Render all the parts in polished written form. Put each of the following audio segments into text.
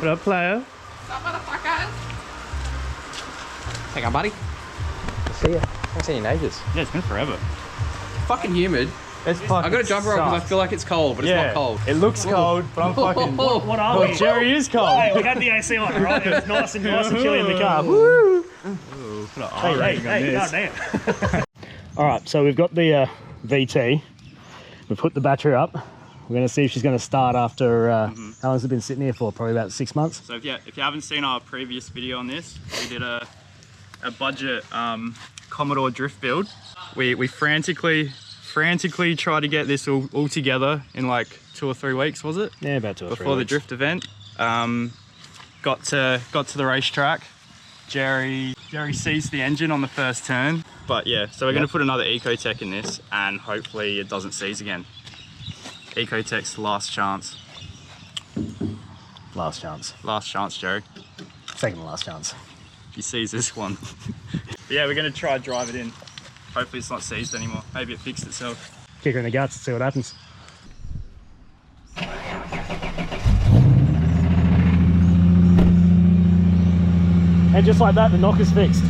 What up, player? What's up, motherfuckers? Hang on, buddy. See ya. I haven't seen you in ages. Yeah, it's been forever. Fucking humid. It's fucking I got a jumper on because I feel like it's cold, but it's not cold. It looks cold, but I'm fucking... What are we? Jerry is cold. Hey, we had the AC on, right? It was nice and chilly in the car. Woo! Hey, goddamn. Alright, so we've got the VT. We've put the battery up. We're going to see if she's going to start after, how long has it been sitting here for? Probably about 6 months. So if you haven't seen our previous video on this, we did a budget Commodore drift build. We frantically tried to get this all together in like 2 or 3 weeks, was it? Yeah, about 2 or 3 weeks. Before the drift event. Got to the racetrack. Jerry seized the engine on the first turn. But yeah, so we're going to put another ecotec in this and hopefully it doesn't seize again. Ecotec's last chance. Last chance. Last chance, Jerry. Second to last chance. If he sees this one. But yeah, we're going to try and drive it in. Hopefully it's not seized anymore. Maybe it fixed itself. Kick her in the guts and see what happens. And just like that, the knock is fixed.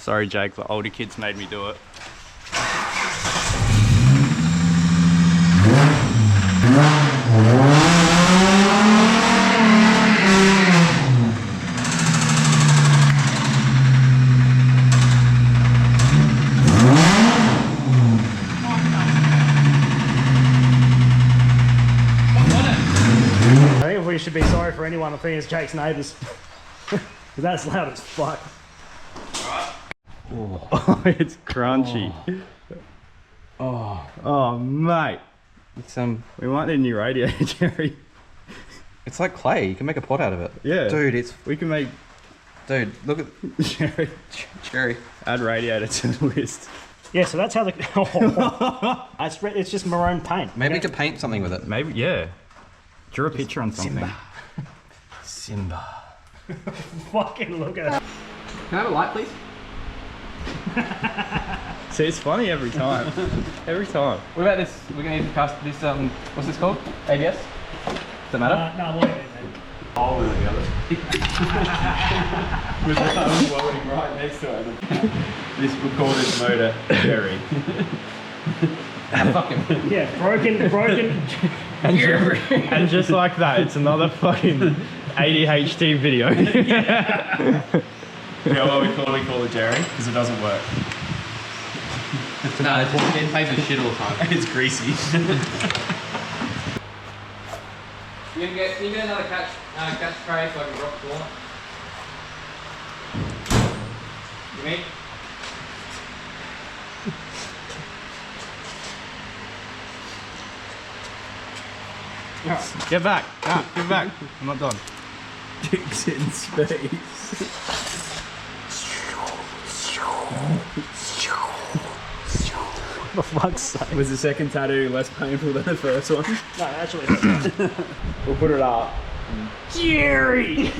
Sorry, Jake, the older kids made me do it. I think we should be sorry for anyone that thinks it's Jake's neighbours. Because that's loud as fuck. Oh, it's crunchy. Oh, mate. It's we might need a new radiator, Jerry. it's like clay. You can make a pot out of it. Yeah. Dude, we can make... Dude, look at... Jerry. Add radiator to the list. Yeah, so that's how the... it's just maroon paint. Maybe you could paint something with it. Maybe, yeah. Draw a picture on something. Simba. Fucking look at it. Can I have a light, please? See, it's funny every time. Every time. What about this? We're going to need to cast this, what's this called? ABS? Does that matter? No, wait. Oh, with the other. With the thumb floating right next to it. This, we'll call this motor Jerry. Fuck him. Yeah, broken. And just like that, it's another fucking ADHD video. You know what we call it Jerry? Because it doesn't work. No, it tastes of shit all the time. It's greasy. Can you get another catch tray so I can drop the water? You mean? Get back. Get back. I'm not done. Dicks in space. For fuck's sake. Was the second tattoo less painful than the first one? No, actually. We'll put it up. Jerry!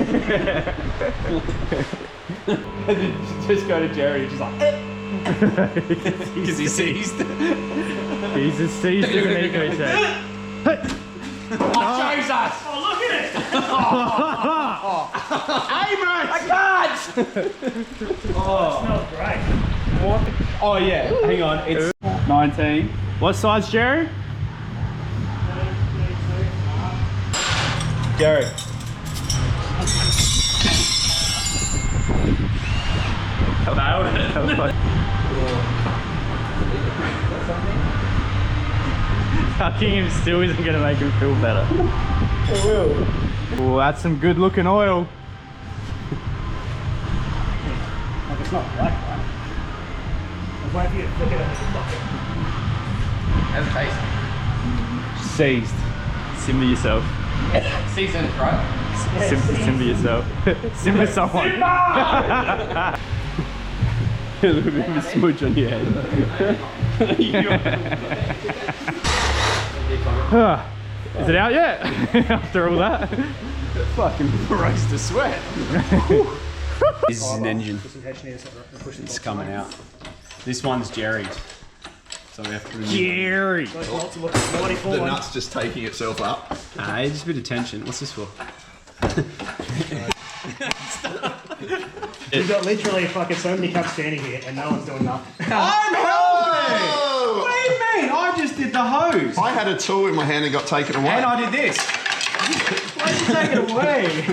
Just go to Jerry, just like... Because he's seized. He's as seized as an ecotec. Oh, Jesus! Oh, look at it! Hey, mate! I can't! That smells great. What? Oh yeah, hang on, it's 19. What size, Jerry? Jerry. Nailed it. Tucking him still isn't going to make him feel better. It will. Oh, that's some good looking oil. Like it's not black, right? I'm waiting for you to flick it How's it taste? Seized. Simmer yourself. Seasoned, right? Simba yourself. Simba someone. A little bit of a smudge on your head. Is it out yet? After all that? Fucking roast of sweat. This is an engine. It's coming out. This one's Jerry's. So we have to remove Jerry! The nut's just taking itself up. just a bit of tension. What's this for? You've got literally fucking so many cups standing here and no one's doing nothing. I'm helping! Oh! What do you mean? I just did the hose. I had a tool in my hand and got taken away. And I did this. Why did you take it away?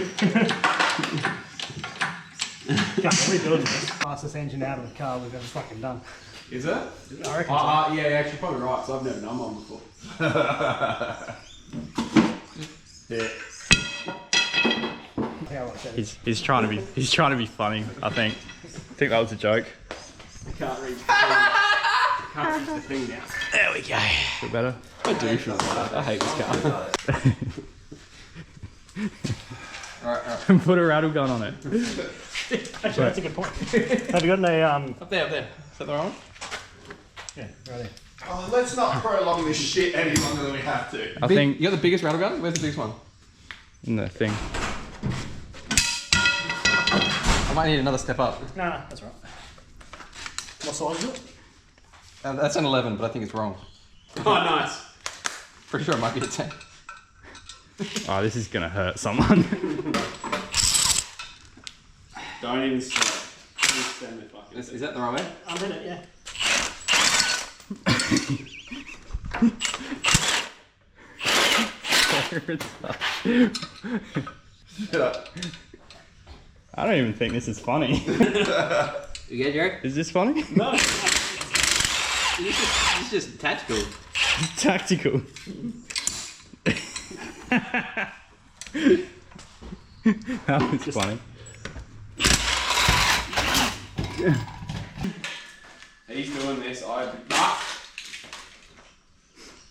God, we're doing this. Fastest engine out of the car we've ever fucking done. Is it? I reckon so. Yeah, actually, you're probably right, so I've never done one before. Yeah. He's trying to be funny, I think. I think that was a joke. Can't reach the thing now. There we go. Feel better? I do feel better. I hate this car. Put a rattle gun on it. Actually, that's a good point. Have you got any, Up there. Is that the right one? yeah, right there. Oh, let's not prolong this shit any longer than we have to. I think You got the biggest rattle gun? Where's the biggest one? in the thing. I might need another step up. No, that's right. What size is it? That's an 11, but I think it's wrong. Oh, nice. Pretty sure it might be a 10. Oh, this is gonna hurt someone. Don't even sweat. Just stand there fucking. Is that the right way? I'm in it, yeah. Shut up. I don't even think this is funny. You get Jared? Is this funny? No. It's just tactical. Tactical. That was funny. He's doing this.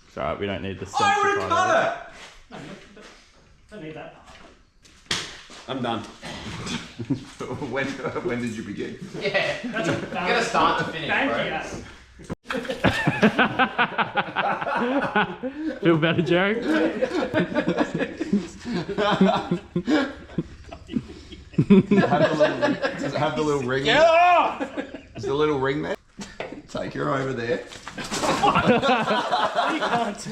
It's alright, we don't need the I sensor would have part of cut No, don't need that. it. I'm done. When did you begin? Yeah. That's a Gotta start to finish, Thank bro. it. Feel better, Jerry? Does it have the little ring? Get off! Is the little ring there? Take her over there. You can't.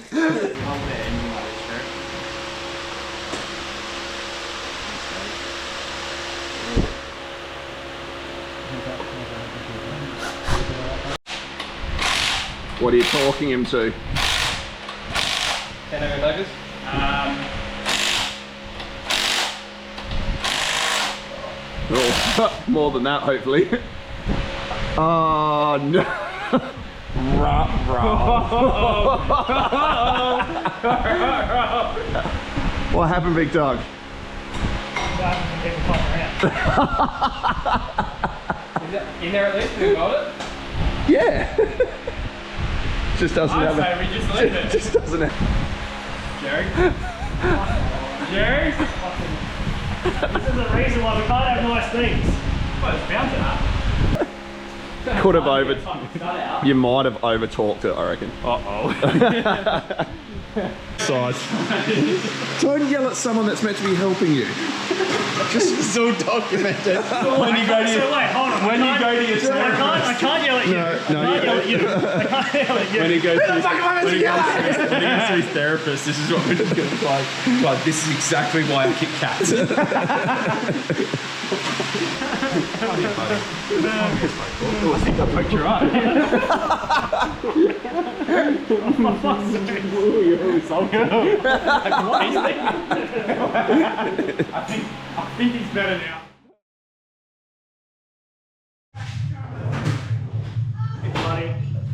What are you talking him to? Can I go like this? Oh, more than that, hopefully. Oh no! What happened, big dog? In there at least, we got it. Yeah. Just doesn't I'd have. say we just leave it. Just doesn't have. Jerry? Jerry? This is the reason why we can't have nice things. Well, it's bound to that. Could have over. Fucking cut out. You might have over talked it, I reckon. Uh-oh. Size. Don't yell at someone that's meant to be helping you. Just so documented. When you go to So wait, hold on. when you go to your I can't yell at you. I can't yell at you. I can't yell at you. When he goes to his therapist, this is what we're just gonna play. God, this is exactly why I kick cats. Poked your eye. I think he's better now. Hey, buddy.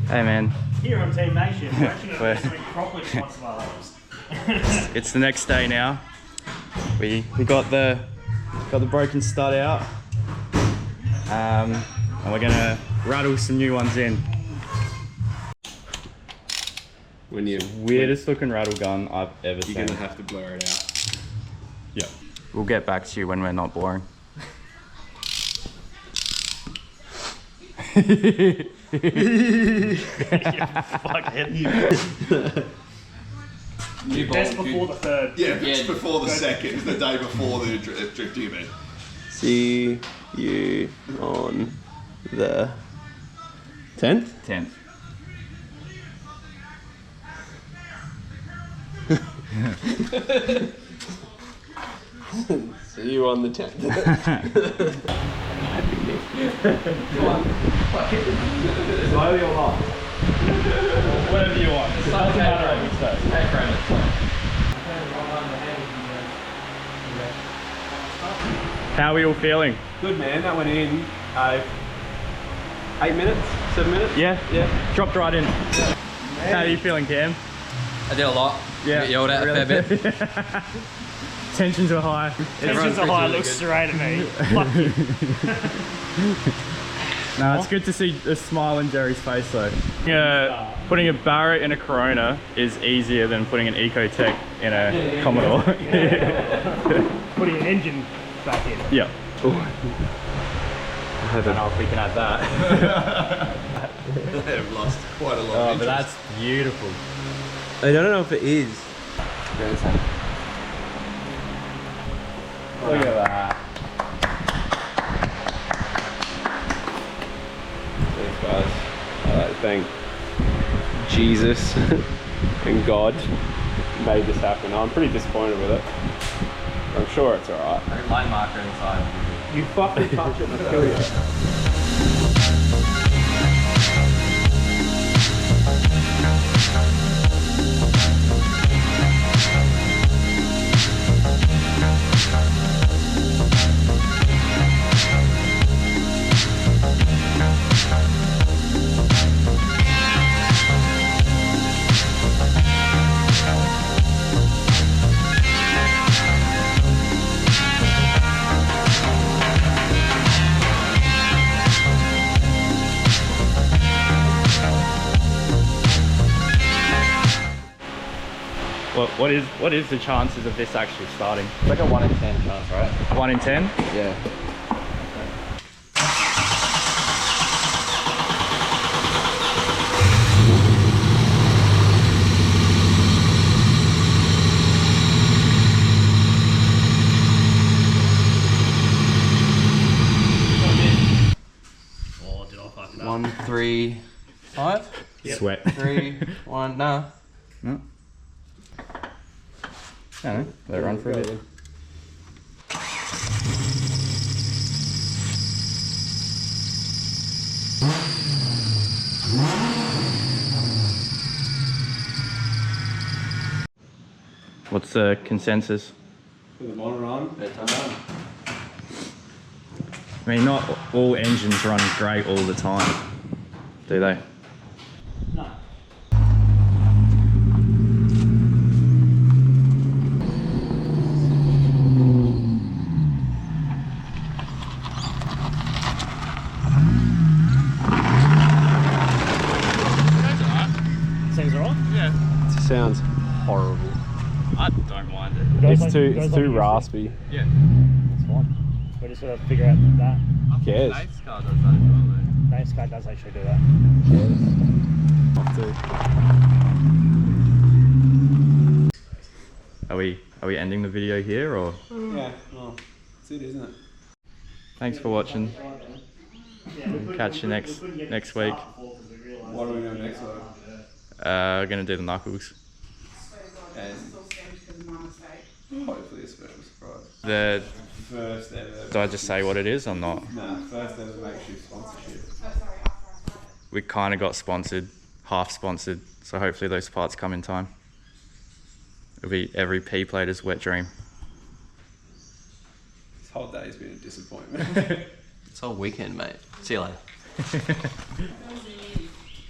Hey man, Here on Team Makeshift, we're actually going Where? to do something properly for once of our lives. it's the next day now. We got the broken stud out, and we're gonna rattle some new ones in. When you Weirdest looking rattle gun I've ever seen. you're gonna have to blur it out. Yeah. We'll get back to you when we're not boring. Best before the third. Yeah, it's before the second. It's the day before the drifting event. See you on the 10th? 10th. See you on the 10th. Slowly or not? Whatever you want. It doesn't matter which first. How are you all feeling? Good man, that went in 8 minutes, 7 minutes? Yeah? Yeah. Dropped right in. How are you feeling, Cam? I did a lot. Yeah. Get yelled at a fair bit. Tensions are high. Tensions are high, looks straight at me. Fuck you. No, it's good to see a smile in Jerry's face though. Putting a Barrett in a Corona is easier than putting an ecotec in a Commodore. Putting an engine back in. Yeah. I don't know if we can add that. They've lost quite a lot Oh, of but interest. that's beautiful. don't know if it is. Look at that. Thanks guys. I'd like to thank Jesus and God made this happen. I'm pretty disappointed with it. I'm sure it's alright. Line marker inside. You fucking touch it and I'll kill you. What is the chances of this actually starting? It's like a 1 in 10 chance, right? 1 in 10? Yeah. Oh, did I fuck it up? 1, 3, 5? Sweat. 3, 1, no. No. I don't know. Let it run for a bit. What's the consensus? Put the monitor on. I mean, not all engines run great all the time, do they? No. Seems alright? Yeah. It sounds horrible. I don't mind it. It's too raspy. Yeah. That's fine. We just gotta figure out that. Cares? Nate's car does that as well, though. Nate's car does actually do that. Are we ending the video here or? Yeah, well, that's it, isn't it? Thanks for watching. Catch you next week. What are we doing next week? We're gonna do the knuckles. And hopefully a special surprise. The First ever. do I just say what it is or not? Nah, first ever makeshift sponsorship. We kind of got sponsored, half sponsored, so hopefully those parts come in time. It'll be every P plater's wet dream. This whole day's been a disappointment. It's all weekend, mate. See you later.